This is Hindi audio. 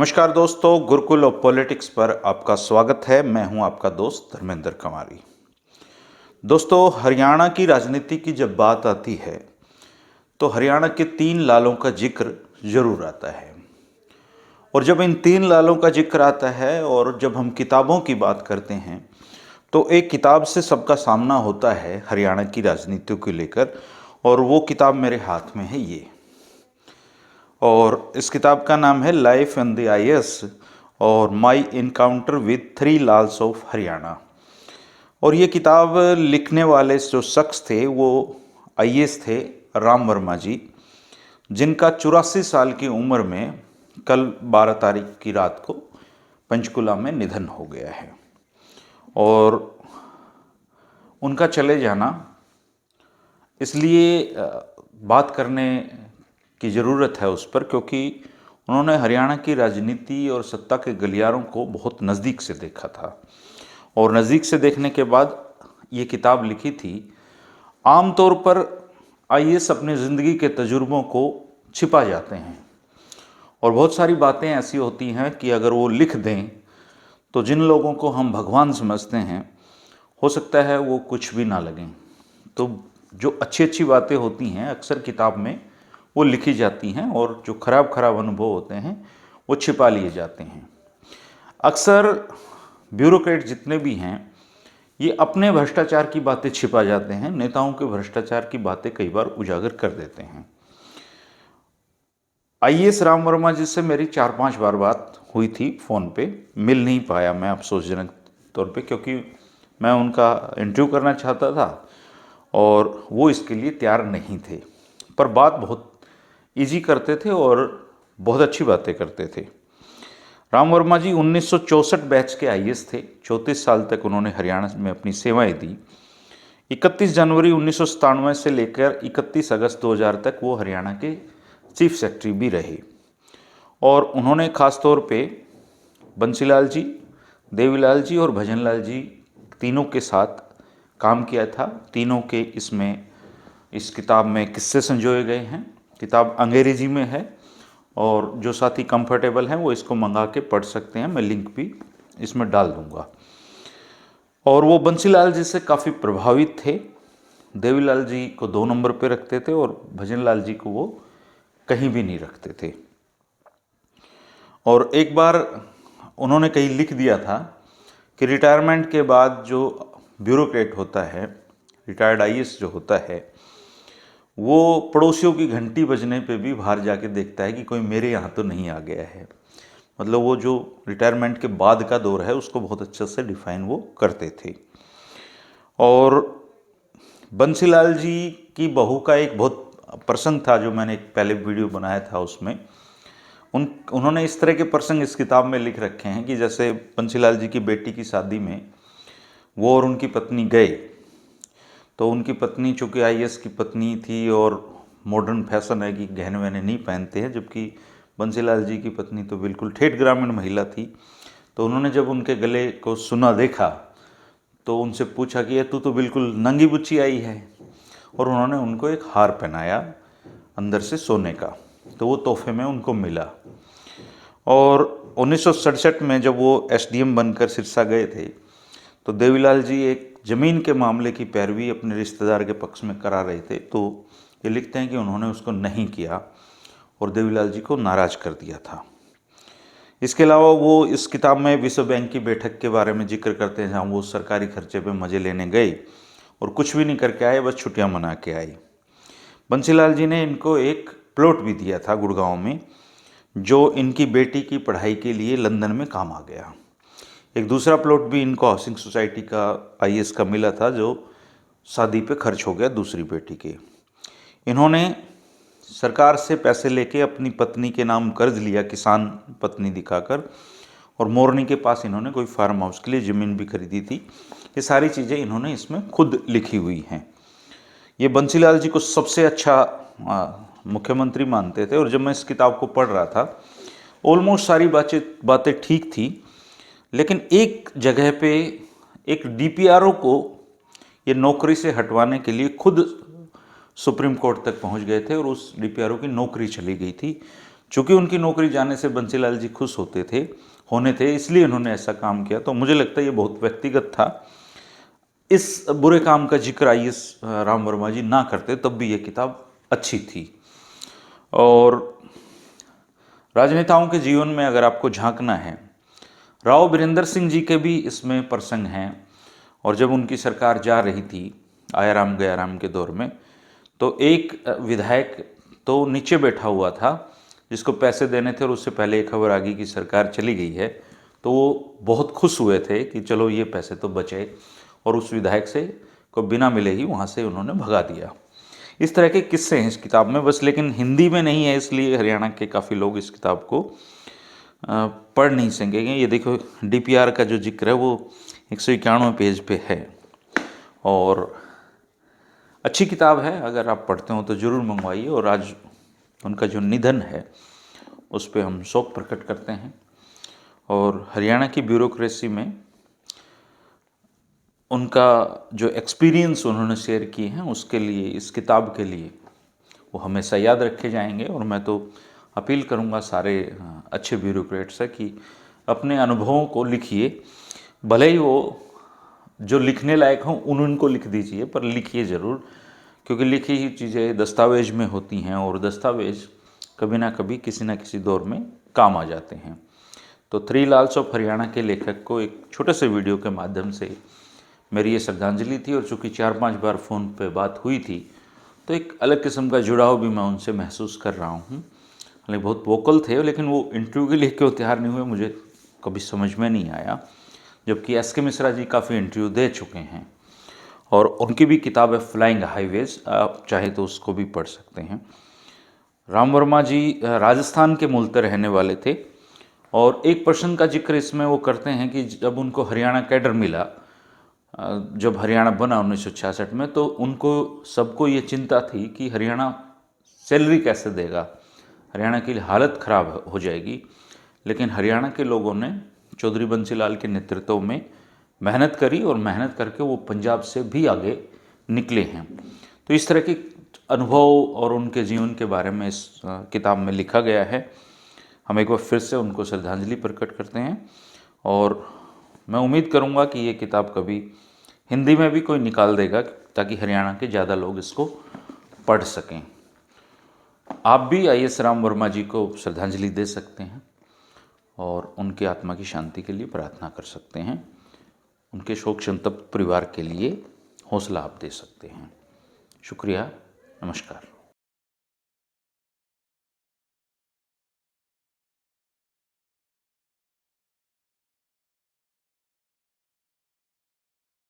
नमस्कार दोस्तों, गुरुकुल ऑफ पॉलिटिक्स पर आपका स्वागत है। मैं हूं आपका दोस्त धर्मेंद्र कुमारी। दोस्तों, हरियाणा की राजनीति की जब बात आती है तो हरियाणा के 3 लालों का जिक्र जरूर आता है। और जब इन 3 लालों का जिक्र आता है और जब हम किताबों की बात करते हैं तो एक किताब से सबका सामना होता है हरियाणा की राजनीति को लेकर, और वो किताब मेरे हाथ में है ये। और इस किताब का नाम है लाइफ इन द आईएएस और my encounter with 3 Lals of Haryana. और ये किताब लिखने वाले जो शख्स थे वो आईएएस थे राम वर्मा जी, जिनका 84 साल की उम्र में कल 12 तारीख की रात को पंचकुला में निधन हो गया है। और उनका चले जाना इसलिए बात करने की ज़रूरत है उस पर, क्योंकि उन्होंने हरियाणा की राजनीति और सत्ता के गलियारों को बहुत नज़दीक से देखा था। और नज़दीक से देखने के बाद ये किताब लिखी थी। आमतौर पर आईएएस अपनी ज़िंदगी के तजुर्बों को छिपा जाते हैं और बहुत सारी बातें ऐसी होती हैं कि अगर वो लिख दें तो जिन लोगों को हम भगवान समझते हैं हो सकता है वो कुछ भी ना लगें। तो जो अच्छी अच्छी बातें होती हैं अक्सर किताब में वो लिखी जाती हैं और जो खराब खराब अनुभव होते हैं वो छिपा लिए जाते हैं। अक्सर ब्यूरोक्रेट जितने भी हैं ये अपने भ्रष्टाचार की बातें छिपा जाते हैं, नेताओं के भ्रष्टाचार की बातें कई बार उजागर कर देते हैं। आईएएस राम वर्मा जी से मेरी 4-5 बार बात हुई थी फ़ोन पे, मिल नहीं पाया मैं अफसोसजनक तौर पे, क्योंकि मैं उनका इंटरव्यू करना चाहता था और वो इसके लिए तैयार नहीं थे। पर बात बहुत इजी करते थे और बहुत अच्छी बातें करते थे। राम वर्मा जी 1964 बैच के आईएएस थे। 34 साल तक उन्होंने हरियाणा में अपनी सेवाएं दी। 31 जनवरी 1997 से लेकर 31 अगस्त 2000 तक वो हरियाणा के चीफ सेक्रेटरी भी रहे। और उन्होंने ख़ास तौर पे बंसीलाल जी, देवीलाल जी और भजनलाल जी तीनों के साथ काम किया था। तीनों के इस किताब में किस्से संजोए गए हैं। किताब अंग्रेजी में है और जो साथी कंफर्टेबल हैं वो इसको मंगा के पढ़ सकते हैं। मैं लिंक भी इसमें डाल दूंगा। और वो बंसीलाल जी से काफ़ी प्रभावित थे। देवीलाल जी को 2 नंबर पे रखते थे और भजनलाल जी को वो कहीं भी नहीं रखते थे। और एक बार उन्होंने कहीं लिख दिया था कि रिटायरमेंट के बाद जो ब्यूरोक्रेट होता है, रिटायर्ड आईएएस जो होता है, वो पड़ोसियों की घंटी बजने पे भी बाहर जाके देखता है कि कोई मेरे यहाँ तो नहीं आ गया है। मतलब वो जो रिटायरमेंट के बाद का दौर है उसको बहुत अच्छे से डिफाइन वो करते थे। और बंसीलाल जी की बहू का एक बहुत प्रसंग था जो मैंने एक पहले वीडियो बनाया था, उसमें उन्होंने इस तरह के प्रसंग इस किताब में लिख रखे हैं कि जैसे बंसीलाल जी की बेटी की शादी में वो और उनकी पत्नी गए, तो उनकी पत्नी चूँकि आईएएस की पत्नी थी और मॉडर्न फैशन है कि गहने वहने नहीं पहनते हैं, जबकि बंसीलाल जी की पत्नी तो बिल्कुल ठेठ ग्रामीण महिला थी। तो उन्होंने जब उनके गले को सुना देखा तो उनसे पूछा कि ये तू तो बिल्कुल नंगी बुच्ची आई है। और उन्होंने उनको एक हार पहनाया अंदर से सोने का, तो वो तोहफे में उनको मिला। और 1967 में जब वो एसडीएम बनकर सिरसा गए थे तो देवीलाल जी एक ज़मीन के मामले की पैरवी अपने रिश्तेदार के पक्ष में करा रहे थे। तो ये लिखते हैं कि उन्होंने उसको नहीं किया और देवीलाल जी को नाराज़ कर दिया था। इसके अलावा वो इस किताब में विश्व बैंक की बैठक के बारे में जिक्र करते हैं जहाँ वो सरकारी खर्चे पे मज़े लेने गए और कुछ भी नहीं करके आए, बस छुट्टियाँ मना के आए। बंसीलाल जी ने इनको एक प्लॉट भी दिया था गुड़गांव में, जो इनकी बेटी की पढ़ाई के लिए लंदन में काम आ गया। एक दूसरा प्लॉट भी इनको हाउसिंग सोसाइटी का आईएएस का मिला था जो शादी पे खर्च हो गया दूसरी बेटी के। इन्होंने सरकार से पैसे लेके अपनी पत्नी के नाम कर्ज लिया, किसान पत्नी दिखाकर, और मोरनी के पास इन्होंने कोई फार्म हाउस के लिए ज़मीन भी खरीदी थी। ये सारी चीज़ें इन्होंने इसमें खुद लिखी हुई हैं। ये बंसीलाल जी को सबसे अच्छा मुख्यमंत्री मानते थे। और जब मैं इस किताब को पढ़ रहा था ऑलमोस्ट सारी बातें ठीक थी, लेकिन एक जगह पे एक डीपीआरओ को ये नौकरी से हटवाने के लिए खुद सुप्रीम कोर्ट तक पहुंच गए थे और उस डीपीआरओ की नौकरी चली गई थी। चूँकि उनकी नौकरी जाने से बंसीलाल जी खुश होने थे, इसलिए उन्होंने ऐसा काम किया। तो मुझे लगता है ये बहुत व्यक्तिगत था। इस बुरे काम का जिक्र आईएएस राम वर्मा जी ना करते तब भी ये किताब अच्छी थी। और राजनेताओं के जीवन में अगर आपको झांकना है, राव बीरेंद्र सिंह जी के भी इसमें प्रसंग हैं। और जब उनकी सरकार जा रही थी आया राम गया राम के दौर में, तो एक विधायक तो नीचे बैठा हुआ था जिसको पैसे देने थे, और उससे पहले एक खबर आ गई कि सरकार चली गई है, तो वो बहुत खुश हुए थे कि चलो ये पैसे तो बचे, और उस विधायक से को बिना मिले ही वहाँ से उन्होंने भगा दिया। इस तरह के किस्से हैं इस किताब में बस, लेकिन हिंदी में नहीं है, इसलिए हरियाणा के काफ़ी लोग इस किताब को पढ़ नहीं सकेंगे। ये देखो डीपीआर का जो जिक्र है वो 191 पेज पे है, और अच्छी किताब है, अगर आप पढ़ते हो तो ज़रूर मंगवाइए। और आज उनका जो निधन है उस पर हम शोक प्रकट करते हैं। और हरियाणा की ब्यूरोक्रेसी में उनका जो एक्सपीरियंस उन्होंने शेयर किए हैं उसके लिए, इस किताब के लिए वो हमेशा याद रखे जाएंगे। और मैं तो अपील करूंगा सारे अच्छे ब्यूरोक्रेट से कि अपने अनुभवों को लिखिए, भले ही वो जो लिखने लायक हों उनको लिख दीजिए, पर लिखिए ज़रूर, क्योंकि लिखी ही चीज़ें दस्तावेज में होती हैं, और दस्तावेज कभी ना कभी किसी न किसी दौर में काम आ जाते हैं। तो थ्री लाल्स ऑफ हरियाणा के लेखक को एक छोटे से वीडियो के माध्यम से मेरी ये श्रद्धांजलि थी। और चूँकि 4-5 बार फ़ोन पे बात हुई थी, तो एक अलग किस्म का जुड़ाव भी मैं उनसे महसूस कर रहा हूँ। हालांकि बहुत वोकल थे, लेकिन वो इंटरव्यू के लिए क्यों तैयार नहीं हुए मुझे कभी समझ में नहीं आया, जबकि एसके मिश्रा जी काफ़ी इंटरव्यू दे चुके हैं। और उनकी भी किताब है फ्लाइंग हाईवेज, आप चाहे तो उसको भी पढ़ सकते हैं। राम वर्मा जी राजस्थान के मूल से रहने वाले थे, और एक पर्सन का जिक्र इसमें वो करते हैं कि जब उनको हरियाणा कैडर मिला, जब हरियाणा बना 1966 में, तो उनको सबको ये चिंता थी कि हरियाणा सैलरी कैसे देगा, हरियाणा की हालत ख़राब हो जाएगी। लेकिन हरियाणा के लोगों ने चौधरी बंसीलाल के नेतृत्व में मेहनत करी, और मेहनत करके वो पंजाब से भी आगे निकले हैं। तो इस तरह के अनुभव और उनके जीवन के बारे में इस किताब में लिखा गया है। हम एक बार फिर से उनको श्रद्धांजलि प्रकट करते हैं, और मैं उम्मीद करूंगा कि ये किताब कभी हिंदी में भी कोई निकाल देगा, ताकि हरियाणा के ज़्यादा लोग इसको पढ़ सकें। आप भी आईएएस राम वर्मा जी को श्रद्धांजलि दे सकते हैं, और उनकी आत्मा की शांति के लिए प्रार्थना कर सकते हैं। उनके शोक संतप्त परिवार के लिए हौसला आप दे सकते हैं। शुक्रिया, नमस्कार।